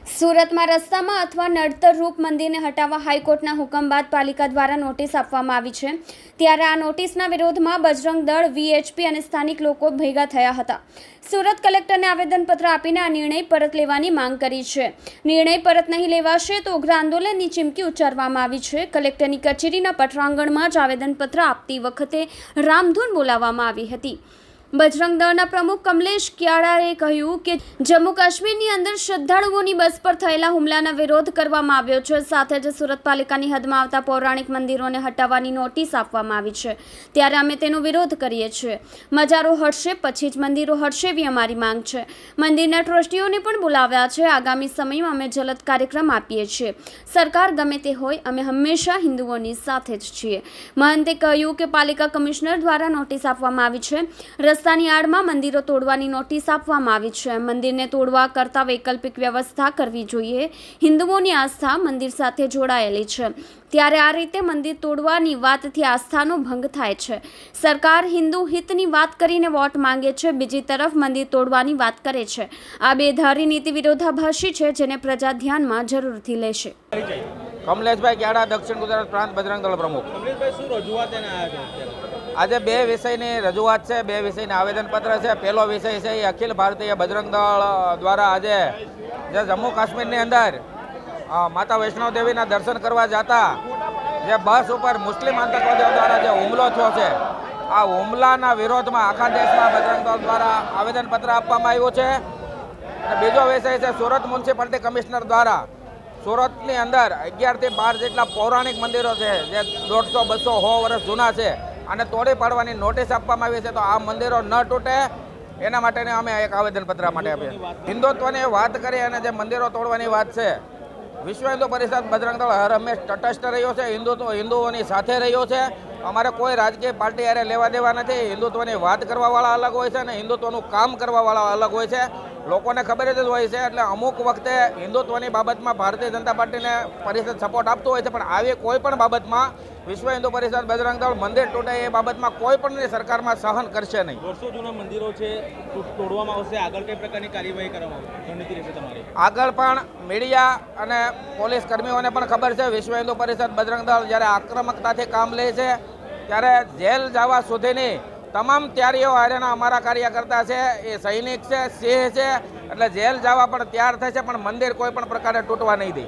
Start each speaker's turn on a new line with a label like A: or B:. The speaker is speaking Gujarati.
A: સુરતમાં રસ્તામાં અથવા નડતરરૂપ મંદિરને હટાવવા હાઈકોર્ટના હુકમ બાદ પાલિકા દ્વારા નોટિસ આપવામાં આવી છે। ત્યારે આ નોટિસના વિરોધમાં બજરંગ દળ, વીએચપી અને સ્થાનિક લોકો ભેગા થયા હતા। સુરત કલેક્ટરને આવેદનપત્ર આપીને આ નિર્ણય પરત લેવાની માંગ કરી છે। નિર્ણય પરત નહીં લેવાશે તો ઉગ્ર આંદોલનની ચીમકી ઉચ્ચારવામાં આવી છે। કલેક્ટરની કચેરીના પટરાંગણમાં જ આવેદનપત્ર આપતી વખતે રામધૂન બોલાવવામાં આવી હતી। બજરંગ દળના પ્રમુખ કમલેશ ક્યાળાએ કહ્યું કે જમ્મુ કાશ્મીરની અંદર શ્રદ્ધાળુઓની બસ પર થયેલા હુમલાનો વિરોધ કરવામાં આવ્યો છે। સાથે જ સુરત પાલિકાની હદમાં આવતા પૌરાણિક મંદિરોને હટાવવાની નોટિસ આપવામાં આવી છે। ત્યારે અમે તેનો વિરોધ કરીએ છીએ। મજારો હટશે પછી જ મંદિરો હટશે એવી અમારી માંગ છે। મંદિરના ટ્રસ્ટીઓને પણ બોલાવ્યા છે। આગામી સમયમાં અમે જલદ કાર્યક્રમ આપીએ છીએ। સરકાર ગમે તે હોય, અમે હંમેશા હિન્દુઓની સાથે જ છીએ। મહંતે કહ્યું કે પાલિકા કમિશનર દ્વારા નોટિસ આપવામાં આવી છે। રસ્તાની આડમાં મંદિરો તોડવાની નોટિસ આપવામાં આવી છે। મંદિરને તોડવા કરતાં વૈકલ્પિક વ્યવસ્થા કરવી જોઈએ। હિન્દુઓની આસ્થા મંદિર સાથે જોડાયેલી છે, ત્યારે આ રીતે મંદિર તોડવાની વાતથી આસ્થાનો ભંગ થાય છે। સરકાર હિન્દુ હિતની વાત કરીને વોટ માંગે છે, બીજી તરફ મંદિર તોડવાની વાત કરે છે। આ બેધારી નીતિ વિરોધાભાસી છે, જેને પ્રજા ધ્યાનમાં જરૂરથી લેશે।
B: કમલેશભાઈ ક્યાડા, દક્ષિણ ગુજરાત પ્રાંત બજરંગ દળ પ્રમુખ।
C: કમલેશભાઈ, શું રજૂઆત એને આવ્યા છે?
B: આજે બે વિષયની રજૂઆત છે, બે વિષયના આવેદનપત્ર છે। પહેલો વિષય છે એ અખિલ ભારતીય બજરંગ દળ દ્વારા આજે જે જમ્મુ કાશ્મીરની અંદર માતા વૈષ્ણવ દેવીના દર્શન કરવા જતા જે બસ ઉપર મુસ્લિમ આતંકવાદીઓ દ્વારા જે હુમલો થયો છે, આ હુમલાના વિરોધમાં આખા દેશમાં બજરંગ દળ દ્વારા આવેદનપત્ર આપવામાં આવ્યું છે। અને બીજો વિષય છે સુરત મ્યુનિસિપાલિટી કમિશનર દ્વારા સુરતની અંદર 11 થી 12 જેટલા પૌરાણિક મંદિરો છે જે 150, 200, 100 વર્ષ જૂના છે અને તોડી પાડવાની નોટિસ આપવામાં આવી છે। તો આ મંદિરો ન તૂટે એના માટે અમે એક આવેદનપત્ર માટે આપીએ। હિન્દુત્વની વાત કરી અને જે મંદિરો તોડવાની વાત છે, વિશ્વ હિન્દુ પરિષદ બજરંગ દળ હર હંમેશ તટસ્થ રહ્યો છે, હિન્દુઓની સાથે રહ્યો છે। અમારે કોઈ રાજકીય પાર્ટી હારે લેવા દેવા નથી। હિન્દુત્વની વાત કરવાવાળા અલગ હોય છે અને હિન્દુત્વનું કામ કરવાવાળા અલગ હોય છે। લોકોને ખબર જ હોય છે, એટલે અમુક વખતે હિન્દુત્વની બાબતમાં ભારતીય જનતા પાર્ટીને પરિષદ સપોર્ટ આપતું હોય છે, પણ આવી કોઈ પણ બાબતમાં વિશ્વ હિન્દુ પરિષદ બજરંગ દળ મંદિર તૂટે એ બાબતમાં કોઈ પણ સરકારમાં સહન કરશે નહીં।
C: વર્ષો જૂના મંદિરો છે, તોડવામાં આવશે, આગળ કઈ પ્રકારની કાર્યવાહી કરવામાં આવશે, રણનીતિ રહેશે તમારી?
B: આગળ પણ મીડિયા અને પોલીસ કર્મીઓને પણ ખબર છે, વિશ્વ હિન્દુ પરિષદ બજરંગ દળ જ્યારે આક્રમકતાથી કામ લે છે ત્યારે જેલ જવા સુધીની તમામ તૈયારીઓ હારેના અમારા કાર્યકર્તા છે, એ સૈનિક છે, સિંહ છે, એટલે જેલ જવા પણ તૈયાર થશે, પણ મંદિર કોઈ પણ પ્રકારે તૂટવા નહીં દે।